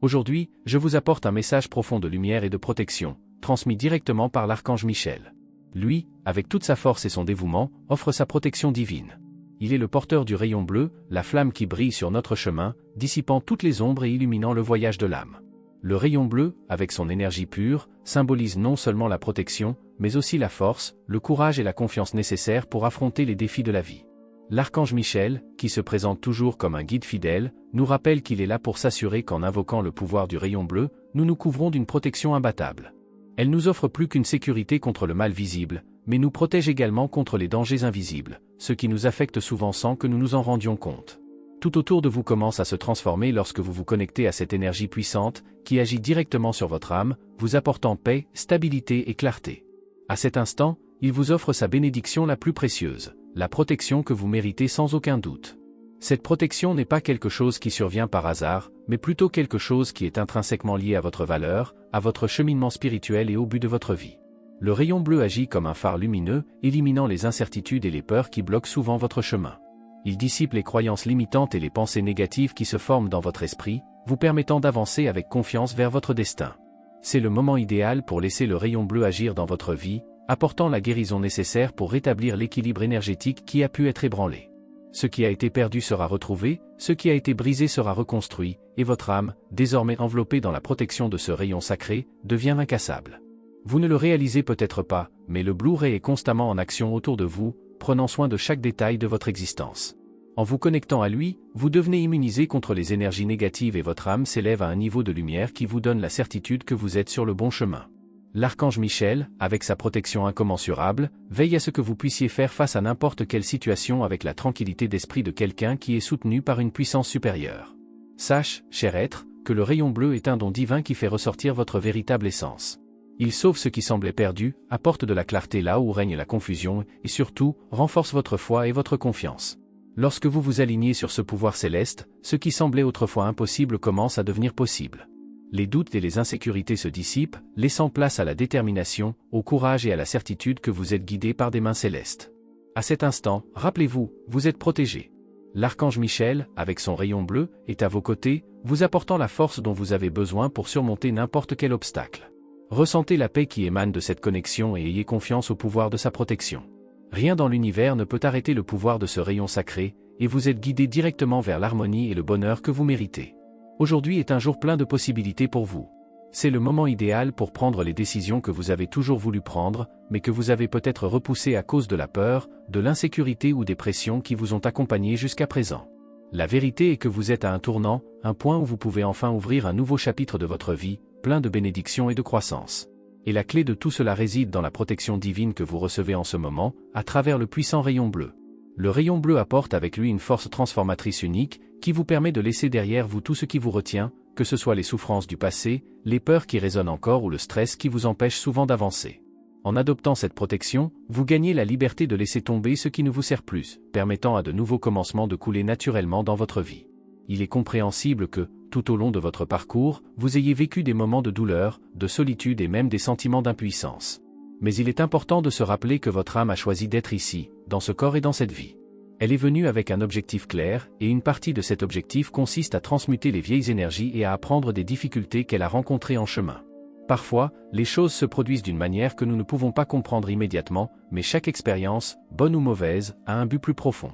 Aujourd'hui, je vous apporte un message profond de lumière et de protection, transmis directement par l'archange Michel. Lui, avec toute sa force et son dévouement, offre sa protection divine. Il est le porteur du rayon bleu, la flamme qui brille sur notre chemin, dissipant toutes les ombres et illuminant le voyage de l'âme. Le rayon bleu, avec son énergie pure, symbolise non seulement la protection, mais aussi la force, le courage et la confiance nécessaires pour affronter les défis de la vie. L'archange Michel, qui se présente toujours comme un guide fidèle, nous rappelle qu'il est là pour s'assurer qu'en invoquant le pouvoir du rayon bleu, nous nous couvrons d'une protection imbattable. Elle nous offre plus qu'une sécurité contre le mal visible, mais nous protège également contre les dangers invisibles, ce qui nous affecte souvent sans que nous nous en rendions compte. Tout autour de vous commence à se transformer lorsque vous vous connectez à cette énergie puissante, qui agit directement sur votre âme, vous apportant paix, stabilité et clarté. À cet instant, il vous offre sa bénédiction la plus précieuse, la protection que vous méritez sans aucun doute. Cette protection n'est pas quelque chose qui survient par hasard, mais plutôt quelque chose qui est intrinsèquement lié à votre valeur, à votre cheminement spirituel et au but de votre vie. Le rayon bleu agit comme un phare lumineux, éliminant les incertitudes et les peurs qui bloquent souvent votre chemin. Il dissipe les croyances limitantes et les pensées négatives qui se forment dans votre esprit, vous permettant d'avancer avec confiance vers votre destin. C'est le moment idéal pour laisser le rayon bleu agir dans votre vie, apportant la guérison nécessaire pour rétablir l'équilibre énergétique qui a pu être ébranlé. Ce qui a été perdu sera retrouvé, ce qui a été brisé sera reconstruit, et votre âme, désormais enveloppée dans la protection de ce rayon sacré, devient incassable. Vous ne le réalisez peut-être pas, mais le Blu-ray est constamment en action autour de vous, prenant soin de chaque détail de votre existence. En vous connectant à lui, vous devenez immunisé contre les énergies négatives et votre âme s'élève à un niveau de lumière qui vous donne la certitude que vous êtes sur le bon chemin. L'archange Michel, avec sa protection incommensurable, veille à ce que vous puissiez faire face à n'importe quelle situation avec la tranquillité d'esprit de quelqu'un qui est soutenu par une puissance supérieure. Sache, cher être, que le rayon bleu est un don divin qui fait ressortir votre véritable essence. Il sauve ce qui semblait perdu, apporte de la clarté là où règne la confusion, et surtout, renforce votre foi et votre confiance. Lorsque vous vous alignez sur ce pouvoir céleste, ce qui semblait autrefois impossible commence à devenir possible. Les doutes et les insécurités se dissipent, laissant place à la détermination, au courage et à la certitude que vous êtes guidé par des mains célestes. À cet instant, rappelez-vous, vous êtes protégé. L'archange Michel, avec son rayon bleu, est à vos côtés, vous apportant la force dont vous avez besoin pour surmonter n'importe quel obstacle. Ressentez la paix qui émane de cette connexion et ayez confiance au pouvoir de sa protection. Rien dans l'univers ne peut arrêter le pouvoir de ce rayon sacré, et vous êtes guidé directement vers l'harmonie et le bonheur que vous méritez. Aujourd'hui est un jour plein de possibilités pour vous. C'est le moment idéal pour prendre les décisions que vous avez toujours voulu prendre, mais que vous avez peut-être repoussées à cause de la peur, de l'insécurité ou des pressions qui vous ont accompagné jusqu'à présent. La vérité est que vous êtes à un tournant, un point où vous pouvez enfin ouvrir un nouveau chapitre de votre vie, plein de bénédictions et de croissance. Et la clé de tout cela réside dans la protection divine que vous recevez en ce moment, à travers le puissant rayon bleu. Le rayon bleu apporte avec lui une force transformatrice unique, qui vous permet de laisser derrière vous tout ce qui vous retient, que ce soit les souffrances du passé, les peurs qui résonnent encore ou le stress qui vous empêche souvent d'avancer. En adoptant cette protection, vous gagnez la liberté de laisser tomber ce qui ne vous sert plus, permettant à de nouveaux commencements de couler naturellement dans votre vie. Il est compréhensible que, tout au long de votre parcours, vous ayez vécu des moments de douleur, de solitude et même des sentiments d'impuissance. Mais il est important de se rappeler que votre âme a choisi d'être ici, dans ce corps et dans cette vie. Elle est venue avec un objectif clair, et une partie de cet objectif consiste à transmuter les vieilles énergies et à apprendre des difficultés qu'elle a rencontrées en chemin. Parfois, les choses se produisent d'une manière que nous ne pouvons pas comprendre immédiatement, mais chaque expérience, bonne ou mauvaise, a un but plus profond.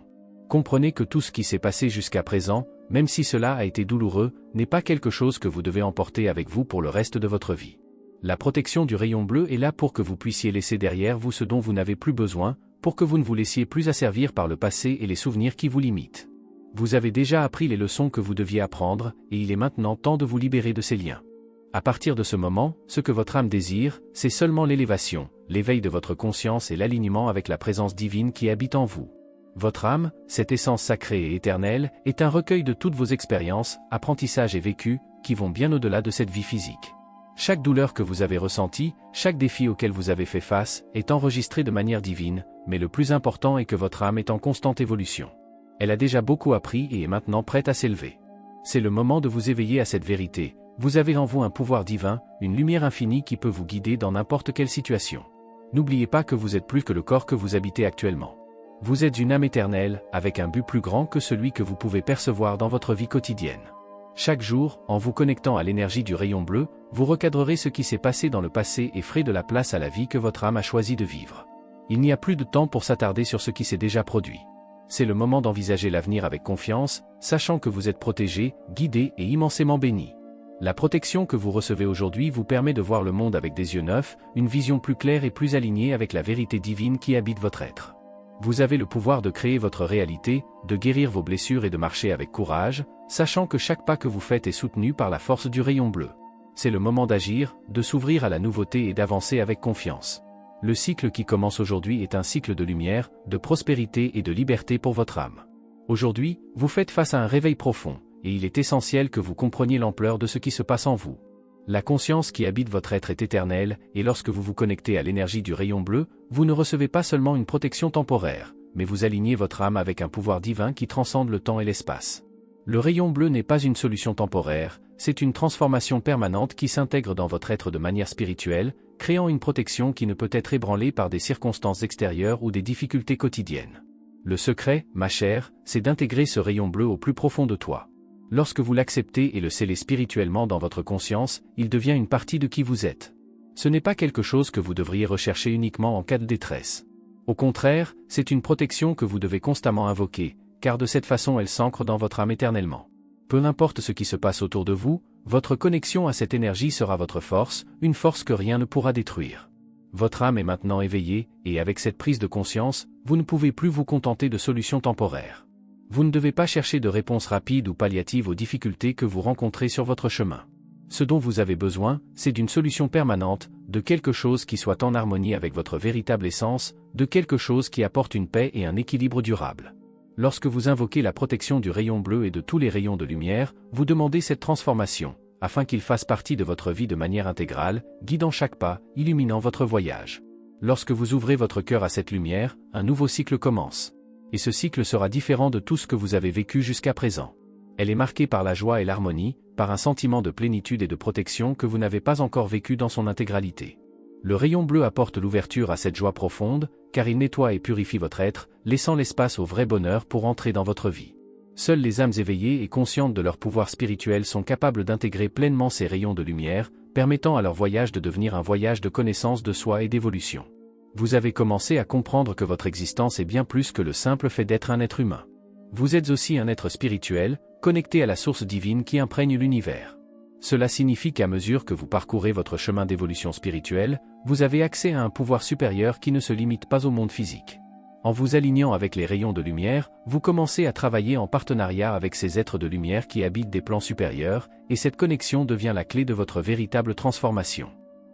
Comprenez que tout ce qui s'est passé jusqu'à présent, même si cela a été douloureux, n'est pas quelque chose que vous devez emporter avec vous pour le reste de votre vie. La protection du rayon bleu est là pour que vous puissiez laisser derrière vous ce dont vous n'avez plus besoin, pour que vous ne vous laissiez plus asservir par le passé et les souvenirs qui vous limitent. Vous avez déjà appris les leçons que vous deviez apprendre, et il est maintenant temps de vous libérer de ces liens. À partir de ce moment, ce que votre âme désire, c'est seulement l'élévation, l'éveil de votre conscience et l'alignement avec la présence divine qui habite en vous. Votre âme, cette essence sacrée et éternelle, est un recueil de toutes vos expériences, apprentissages et vécus, qui vont bien au-delà de cette vie physique. Chaque douleur que vous avez ressentie, chaque défi auquel vous avez fait face, est enregistré de manière divine, mais le plus important est que votre âme est en constante évolution. Elle a déjà beaucoup appris et est maintenant prête à s'élever. C'est le moment de vous éveiller à cette vérité. Vous avez en vous un pouvoir divin, une lumière infinie qui peut vous guider dans n'importe quelle situation. N'oubliez pas que vous êtes plus que le corps que vous habitez actuellement. Vous êtes une âme éternelle, avec un but plus grand que celui que vous pouvez percevoir dans votre vie quotidienne. Chaque jour, en vous connectant à l'énergie du rayon bleu, vous recadrerez ce qui s'est passé dans le passé et ferez de la place à la vie que votre âme a choisi de vivre. Il n'y a plus de temps pour s'attarder sur ce qui s'est déjà produit. C'est le moment d'envisager l'avenir avec confiance, sachant que vous êtes protégé, guidé et immensément béni. La protection que vous recevez aujourd'hui vous permet de voir le monde avec des yeux neufs, une vision plus claire et plus alignée avec la vérité divine qui habite votre être. Vous avez le pouvoir de créer votre réalité, de guérir vos blessures et de marcher avec courage, sachant que chaque pas que vous faites est soutenu par la force du rayon bleu. C'est le moment d'agir, de s'ouvrir à la nouveauté et d'avancer avec confiance. Le cycle qui commence aujourd'hui est un cycle de lumière, de prospérité et de liberté pour votre âme. Aujourd'hui, vous faites face à un réveil profond, et il est essentiel que vous compreniez l'ampleur de ce qui se passe en vous. La conscience qui habite votre être est éternelle, et lorsque vous vous connectez à l'énergie du rayon bleu, vous ne recevez pas seulement une protection temporaire, mais vous alignez votre âme avec un pouvoir divin qui transcende le temps et l'espace. Le rayon bleu n'est pas une solution temporaire, c'est une transformation permanente qui s'intègre dans votre être de manière spirituelle, créant une protection qui ne peut être ébranlée par des circonstances extérieures ou des difficultés quotidiennes. Le secret, ma chère, c'est d'intégrer ce rayon bleu au plus profond de toi. Lorsque vous l'acceptez et le scellez spirituellement dans votre conscience, il devient une partie de qui vous êtes. Ce n'est pas quelque chose que vous devriez rechercher uniquement en cas de détresse. Au contraire, c'est une protection que vous devez constamment invoquer, car de cette façon elle s'ancre dans votre âme éternellement. Peu importe ce qui se passe autour de vous, votre connexion à cette énergie sera votre force, une force que rien ne pourra détruire. Votre âme est maintenant éveillée, et avec cette prise de conscience, vous ne pouvez plus vous contenter de solutions temporaires. Vous ne devez pas chercher de réponses rapides ou palliatives aux difficultés que vous rencontrez sur votre chemin. Ce dont vous avez besoin, c'est d'une solution permanente, de quelque chose qui soit en harmonie avec votre véritable essence, de quelque chose qui apporte une paix et un équilibre durable. Lorsque vous invoquez la protection du rayon bleu et de tous les rayons de lumière, vous demandez cette transformation, afin qu'il fasse partie de votre vie de manière intégrale, guidant chaque pas, illuminant votre voyage. Lorsque vous ouvrez votre cœur à cette lumière, un nouveau cycle commence. Et ce cycle sera différent de tout ce que vous avez vécu jusqu'à présent. Elle est marquée par la joie et l'harmonie, par un sentiment de plénitude et de protection que vous n'avez pas encore vécu dans son intégralité. Le rayon bleu apporte l'ouverture à cette joie profonde, car il nettoie et purifie votre être, laissant l'espace au vrai bonheur pour entrer dans votre vie. Seules les âmes éveillées et conscientes de leur pouvoir spirituel sont capables d'intégrer pleinement ces rayons de lumière, permettant à leur voyage de devenir un voyage de connaissance de soi et d'évolution. Vous avez commencé à comprendre que votre existence est bien plus que le simple fait d'être un être humain. Vous êtes aussi un être spirituel, connecté à la source divine qui imprègne l'univers. Cela signifie qu'à mesure que vous parcourez votre chemin d'évolution spirituelle, vous avez accès à un pouvoir supérieur qui ne se limite pas au monde physique. En vous alignant avec les rayons de lumière, vous commencez à travailler en partenariat avec ces êtres de lumière qui habitent des plans supérieurs, et cette connexion devient la clé de votre véritable transformation.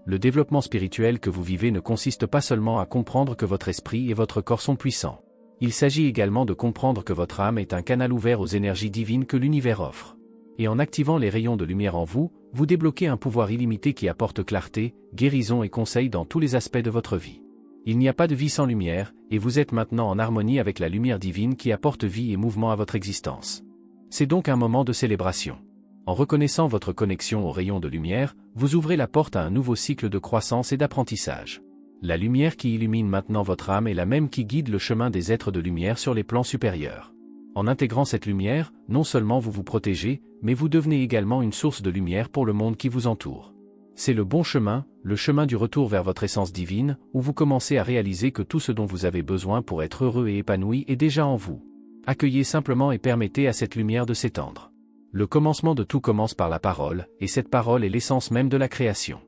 Le développement spirituel que vous vivez ne consiste pas seulement à comprendre que votre esprit et votre corps sont puissants. Il s'agit également de comprendre que votre âme est un canal ouvert aux énergies divines que l'univers offre. Et en activant les rayons de lumière en vous, vous débloquez un pouvoir illimité qui apporte clarté, guérison et conseil dans tous les aspects de votre vie. Il n'y a pas de vie sans lumière, et vous êtes maintenant en harmonie avec la lumière divine qui apporte vie et mouvement à votre existence. C'est donc un moment de célébration. En reconnaissant votre connexion aux rayons de lumière, vous ouvrez la porte à un nouveau cycle de croissance et d'apprentissage. La lumière qui illumine maintenant votre âme est la même qui guide le chemin des êtres de lumière sur les plans supérieurs. En intégrant cette lumière, non seulement vous vous protégez, mais vous devenez également une source de lumière pour le monde qui vous entoure. C'est le bon chemin, le chemin du retour vers votre essence divine, où vous commencez à réaliser que tout ce dont vous avez besoin pour être heureux et épanoui est déjà en vous. Accueillez simplement et permettez à cette lumière de s'étendre. Le commencement de tout commence par la parole, et cette parole est l'essence même de la création.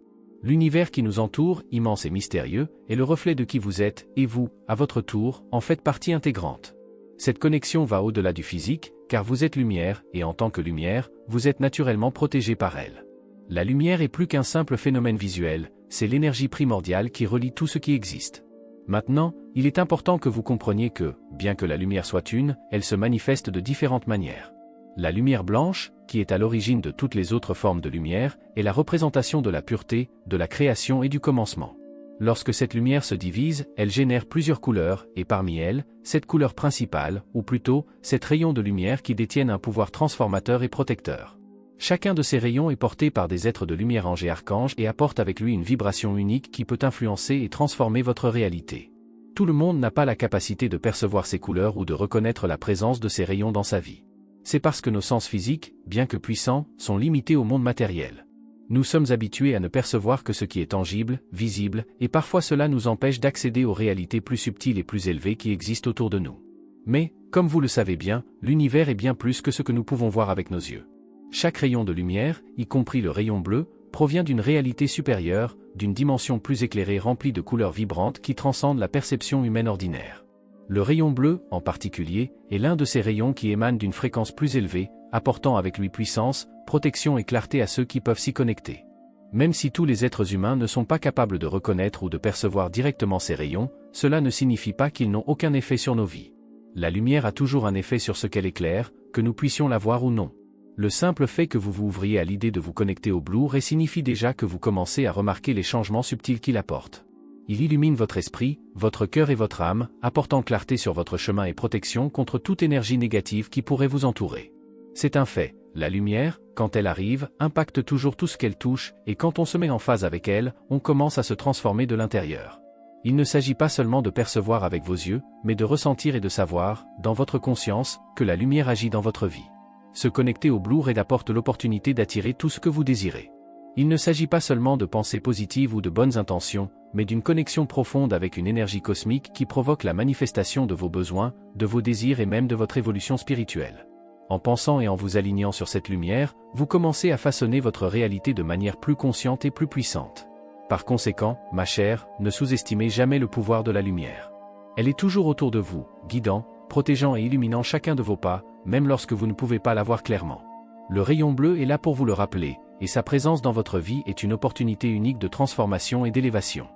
L'univers qui nous entoure, immense et mystérieux, est le reflet de qui vous êtes, et vous, à votre tour, en faites partie intégrante. Cette connexion va au-delà du physique, car vous êtes lumière, et en tant que lumière, vous êtes naturellement protégé par elle. La lumière est plus qu'un simple phénomène visuel, c'est l'énergie primordiale qui relie tout ce qui existe. Maintenant, il est important que vous compreniez que, bien que la lumière soit une, elle se manifeste de différentes manières. La lumière blanche, qui est à l'origine de toutes les autres formes de lumière, est la représentation de la pureté, de la création et du commencement. Lorsque cette lumière se divise, elle génère plusieurs couleurs, et parmi elles, cette couleur principale, ou plutôt, cet rayon de lumière qui détiennent un pouvoir transformateur et protecteur. Chacun de ces rayons est porté par des êtres de lumière anges et archanges et apporte avec lui une vibration unique qui peut influencer et transformer votre réalité. Tout le monde n'a pas la capacité de percevoir ces couleurs ou de reconnaître la présence de ces rayons dans sa vie. C'est parce que nos sens physiques, bien que puissants, sont limités au monde matériel. Nous sommes habitués à ne percevoir que ce qui est tangible, visible, et parfois cela nous empêche d'accéder aux réalités plus subtiles et plus élevées qui existent autour de nous. Mais, comme vous le savez bien, l'univers est bien plus que ce que nous pouvons voir avec nos yeux. Chaque rayon de lumière, y compris le rayon bleu, provient d'une réalité supérieure, d'une dimension plus éclairée remplie de couleurs vibrantes qui transcendent la perception humaine ordinaire. Le rayon bleu, en particulier, est l'un de ces rayons qui émanent d'une fréquence plus élevée, apportant avec lui puissance, protection et clarté à ceux qui peuvent s'y connecter. Même si tous les êtres humains ne sont pas capables de reconnaître ou de percevoir directement ces rayons, cela ne signifie pas qu'ils n'ont aucun effet sur nos vies. La lumière a toujours un effet sur ce qu'elle éclaire, que nous puissions la voir ou non. Le simple fait que vous vous ouvriez à l'idée de vous connecter au Blu-ray signifie déjà que vous commencez à remarquer les changements subtils qu'il apporte. Il illumine votre esprit, votre cœur et votre âme, apportant clarté sur votre chemin et protection contre toute énergie négative qui pourrait vous entourer. C'est un fait, la lumière, quand elle arrive, impacte toujours tout ce qu'elle touche, et quand on se met en phase avec elle, on commence à se transformer de l'intérieur. Il ne s'agit pas seulement de percevoir avec vos yeux, mais de ressentir et de savoir, dans votre conscience, que la lumière agit dans votre vie. Se connecter au Blu-ray apporte l'opportunité d'attirer tout ce que vous désirez. Il ne s'agit pas seulement de pensées positives ou de bonnes intentions, mais d'une connexion profonde avec une énergie cosmique qui provoque la manifestation de vos besoins, de vos désirs et même de votre évolution spirituelle. En pensant et en vous alignant sur cette lumière, vous commencez à façonner votre réalité de manière plus consciente et plus puissante. Par conséquent, ma chère, ne sous-estimez jamais le pouvoir de la lumière. Elle est toujours autour de vous, guidant, protégeant et illuminant chacun de vos pas, même lorsque vous ne pouvez pas la voir clairement. Le rayon bleu est là pour vous le rappeler, et sa présence dans votre vie est une opportunité unique de transformation et d'élévation.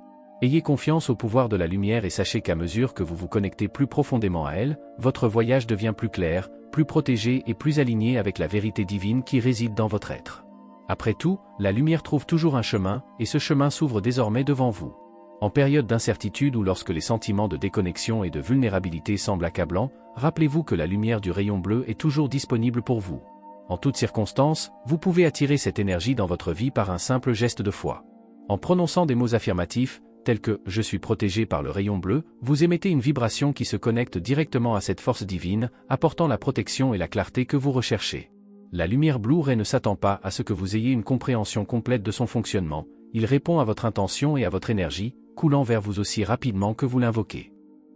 Ayez confiance au pouvoir de la lumière et sachez qu'à mesure que vous vous connectez plus profondément à elle, votre voyage devient plus clair, plus protégé et plus aligné avec la vérité divine qui réside dans votre être. Après tout, la lumière trouve toujours un chemin, et ce chemin s'ouvre désormais devant vous. En période d'incertitude ou lorsque les sentiments de déconnexion et de vulnérabilité semblent accablants, rappelez-vous que la lumière du rayon bleu est toujours disponible pour vous. En toutes circonstances, vous pouvez attirer cette énergie dans votre vie par un simple geste de foi. En prononçant des mots affirmatifs, tels que « je suis protégé par le rayon bleu », vous émettez une vibration qui se connecte directement à cette force divine, apportant la protection et la clarté que vous recherchez. La lumière Blu-ray ne s'attend pas à ce que vous ayez une compréhension complète de son fonctionnement, il répond à votre intention et à votre énergie, coulant vers vous aussi rapidement que vous l'invoquez.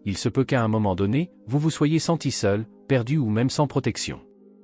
Il se peut qu'à un moment donné, vous vous soyez senti seul, perdu ou même sans protection.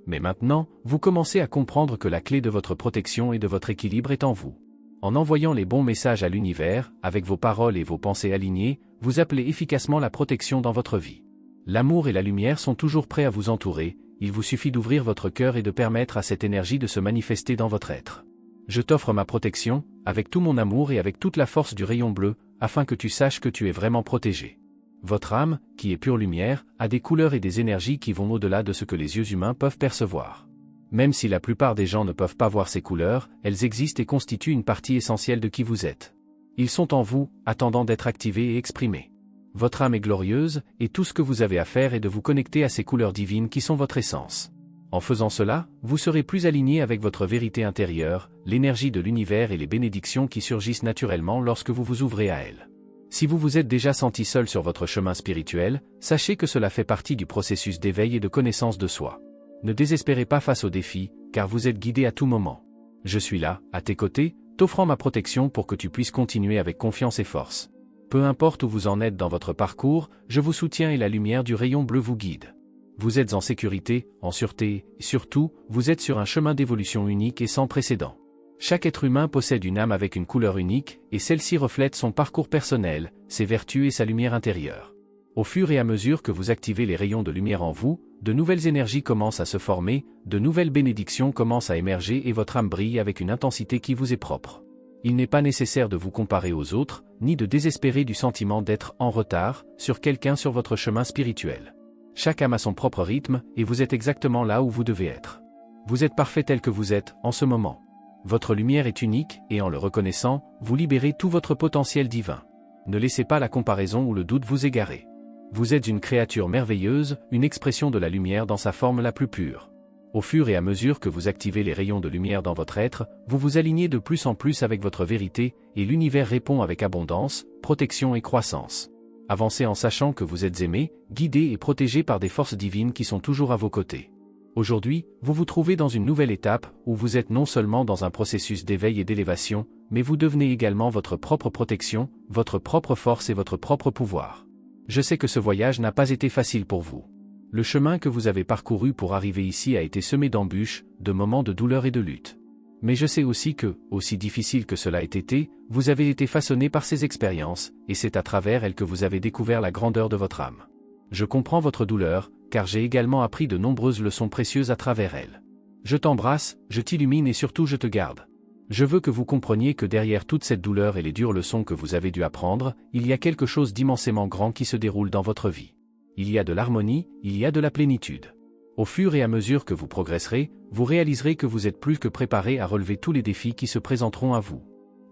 Mais maintenant, vous commencez à comprendre que la clé de votre protection et de votre équilibre est en vous. En envoyant les bons messages à l'univers, avec vos paroles et vos pensées alignées, vous appelez efficacement la protection dans votre vie. L'amour et la lumière sont toujours prêts à vous entourer, il vous suffit d'ouvrir votre cœur et de permettre à cette énergie de se manifester dans votre être. Je t'offre ma protection, avec tout mon amour et avec toute la force du rayon bleu, afin que tu saches que tu es vraiment protégé. Votre âme, qui est pure lumière, a des couleurs et des énergies qui vont au-delà de ce que les yeux humains peuvent percevoir. Même si la plupart des gens ne peuvent pas voir ces couleurs, elles existent et constituent une partie essentielle de qui vous êtes. Ils sont en vous, attendant d'être activés et exprimés. Votre âme est glorieuse, et tout ce que vous avez à faire est de vous connecter à ces couleurs divines qui sont votre essence. En faisant cela, vous serez plus aligné avec votre vérité intérieure, l'énergie de l'univers et les bénédictions qui surgissent naturellement lorsque vous vous ouvrez à elles. Si vous vous êtes déjà senti seul sur votre chemin spirituel, sachez que cela fait partie du processus d'éveil et de connaissance de soi. Ne désespérez pas face aux défis, car vous êtes guidé à tout moment. Je suis là, à tes côtés, t'offrant ma protection pour que tu puisses continuer avec confiance et force. Peu importe où vous en êtes dans votre parcours, je vous soutiens et la lumière du rayon bleu vous guide. Vous êtes en sécurité, en sûreté, et surtout, vous êtes sur un chemin d'évolution unique et sans précédent. Chaque être humain possède une âme avec une couleur unique, et celle-ci reflète son parcours personnel, ses vertus et sa lumière intérieure. Au fur et à mesure que vous activez les rayons de lumière en vous, de nouvelles énergies commencent à se former, de nouvelles bénédictions commencent à émerger et votre âme brille avec une intensité qui vous est propre. Il n'est pas nécessaire de vous comparer aux autres, ni de désespérer du sentiment d'être en retard sur quelqu'un sur votre chemin spirituel. Chaque âme a son propre rythme, et vous êtes exactement là où vous devez être. Vous êtes parfait tel que vous êtes, en ce moment. Votre lumière est unique, et en le reconnaissant, vous libérez tout votre potentiel divin. Ne laissez pas la comparaison ou le doute vous égarer. Vous êtes une créature merveilleuse, une expression de la lumière dans sa forme la plus pure. Au fur et à mesure que vous activez les rayons de lumière dans votre être, vous vous alignez de plus en plus avec votre vérité, et l'univers répond avec abondance, protection et croissance. Avancez en sachant que vous êtes aimé, guidé et protégé par des forces divines qui sont toujours à vos côtés. Aujourd'hui, vous vous trouvez dans une nouvelle étape, où vous êtes non seulement dans un processus d'éveil et d'élévation, mais vous devenez également votre propre protection, votre propre force et votre propre pouvoir. Je sais que ce voyage n'a pas été facile pour vous. Le chemin que vous avez parcouru pour arriver ici a été semé d'embûches, de moments de douleur et de lutte. Mais je sais aussi que, aussi difficile que cela ait été, vous avez été façonné par ces expériences, et c'est à travers elles que vous avez découvert la grandeur de votre âme. Je comprends votre douleur, car j'ai également appris de nombreuses leçons précieuses à travers elles. Je t'embrasse, je t'illumine et surtout je te garde. Je veux que vous compreniez que derrière toute cette douleur et les dures leçons que vous avez dû apprendre, il y a quelque chose d'immensément grand qui se déroule dans votre vie. Il y a de l'harmonie, il y a de la plénitude. Au fur et à mesure que vous progresserez, vous réaliserez que vous êtes plus que préparé à relever tous les défis qui se présenteront à vous.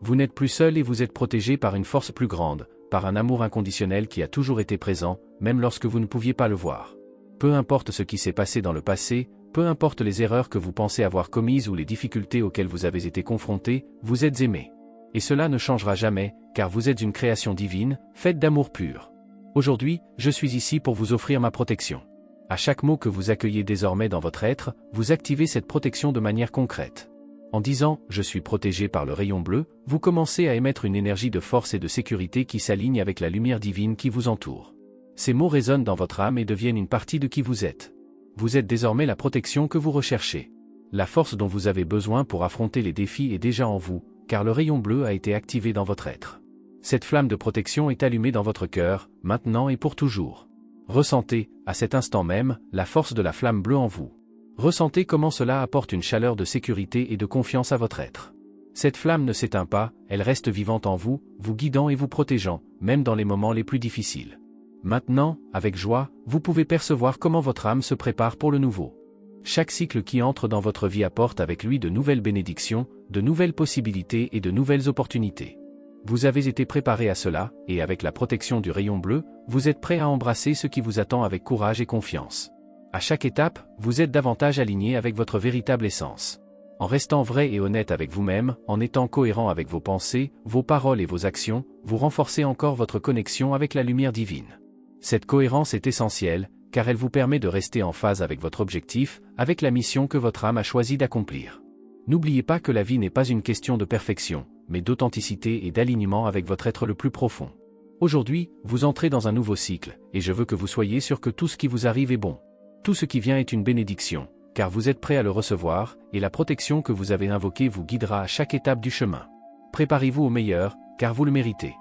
Vous n'êtes plus seul et vous êtes protégé par une force plus grande, par un amour inconditionnel qui a toujours été présent, même lorsque vous ne pouviez pas le voir. Peu importe ce qui s'est passé dans le passé, peu importe les erreurs que vous pensez avoir commises ou les difficultés auxquelles vous avez été confrontés, vous êtes aimé. Et cela ne changera jamais, car vous êtes une création divine, faite d'amour pur. Aujourd'hui, je suis ici pour vous offrir ma protection. À chaque mot que vous accueillez désormais dans votre être, vous activez cette protection de manière concrète. En disant « je suis protégé par le rayon bleu », vous commencez à émettre une énergie de force et de sécurité qui s'aligne avec la lumière divine qui vous entoure. Ces mots résonnent dans votre âme et deviennent une partie de qui vous êtes. Vous êtes désormais la protection que vous recherchez. La force dont vous avez besoin pour affronter les défis est déjà en vous, car le rayon bleu a été activé dans votre être. Cette flamme de protection est allumée dans votre cœur, maintenant et pour toujours. Ressentez, à cet instant même, la force de la flamme bleue en vous. Ressentez comment cela apporte une chaleur de sécurité et de confiance à votre être. Cette flamme ne s'éteint pas, elle reste vivante en vous, vous guidant et vous protégeant, même dans les moments les plus difficiles. Maintenant, avec joie, vous pouvez percevoir comment votre âme se prépare pour le nouveau. Chaque cycle qui entre dans votre vie apporte avec lui de nouvelles bénédictions, de nouvelles possibilités et de nouvelles opportunités. Vous avez été préparé à cela, et avec la protection du rayon bleu, vous êtes prêt à embrasser ce qui vous attend avec courage et confiance. À chaque étape, vous êtes davantage aligné avec votre véritable essence. En restant vrai et honnête avec vous-même, en étant cohérent avec vos pensées, vos paroles et vos actions, vous renforcez encore votre connexion avec la lumière divine. Cette cohérence est essentielle, car elle vous permet de rester en phase avec votre objectif, avec la mission que votre âme a choisi d'accomplir. N'oubliez pas que la vie n'est pas une question de perfection, mais d'authenticité et d'alignement avec votre être le plus profond. Aujourd'hui, vous entrez dans un nouveau cycle, et je veux que vous soyez sûr que tout ce qui vous arrive est bon. Tout ce qui vient est une bénédiction, car vous êtes prêt à le recevoir, et la protection que vous avez invoquée vous guidera à chaque étape du chemin. Préparez-vous au meilleur, car vous le méritez.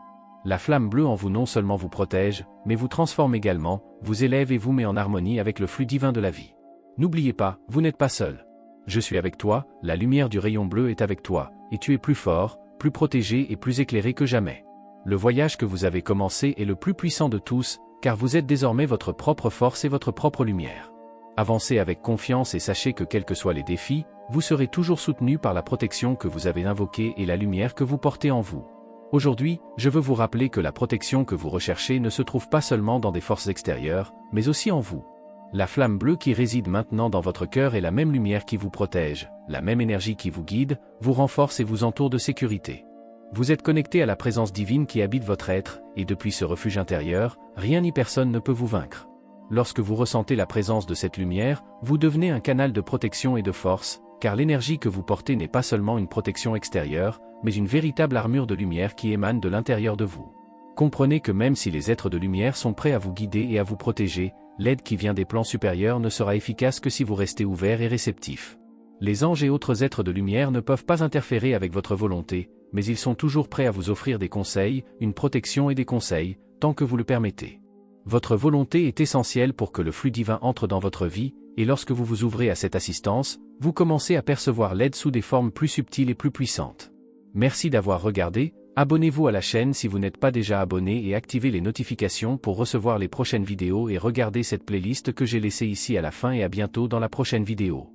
La flamme bleue en vous non seulement vous protège, mais vous transforme également, vous élève et vous met en harmonie avec le flux divin de la vie. N'oubliez pas, vous n'êtes pas seul. Je suis avec toi, la lumière du rayon bleu est avec toi, et tu es plus fort, plus protégé et plus éclairé que jamais. Le voyage que vous avez commencé est le plus puissant de tous, car vous êtes désormais votre propre force et votre propre lumière. Avancez avec confiance et sachez que quels que soient les défis, vous serez toujours soutenu par la protection que vous avez invoquée et la lumière que vous portez en vous. Aujourd'hui, je veux vous rappeler que la protection que vous recherchez ne se trouve pas seulement dans des forces extérieures, mais aussi en vous. La flamme bleue qui réside maintenant dans votre cœur est la même lumière qui vous protège, la même énergie qui vous guide, vous renforce et vous entoure de sécurité. Vous êtes connecté à la présence divine qui habite votre être, et depuis ce refuge intérieur, rien ni personne ne peut vous vaincre. Lorsque vous ressentez la présence de cette lumière, vous devenez un canal de protection et de force, car l'énergie que vous portez n'est pas seulement une protection extérieure, mais une véritable armure de lumière qui émane de l'intérieur de vous. Comprenez que même si les êtres de lumière sont prêts à vous guider et à vous protéger, l'aide qui vient des plans supérieurs ne sera efficace que si vous restez ouvert et réceptif. Les anges et autres êtres de lumière ne peuvent pas interférer avec votre volonté, mais ils sont toujours prêts à vous offrir des conseils, une protection et des conseils, tant que vous le permettez. Votre volonté est essentielle pour que le flux divin entre dans votre vie, et lorsque vous vous ouvrez à cette assistance, vous commencez à percevoir l'aide sous des formes plus subtiles et plus puissantes. Merci d'avoir regardé, abonnez-vous à la chaîne si vous n'êtes pas déjà abonné et activez les notifications pour recevoir les prochaines vidéos et regardez cette playlist que j'ai laissée ici à la fin et à bientôt dans la prochaine vidéo.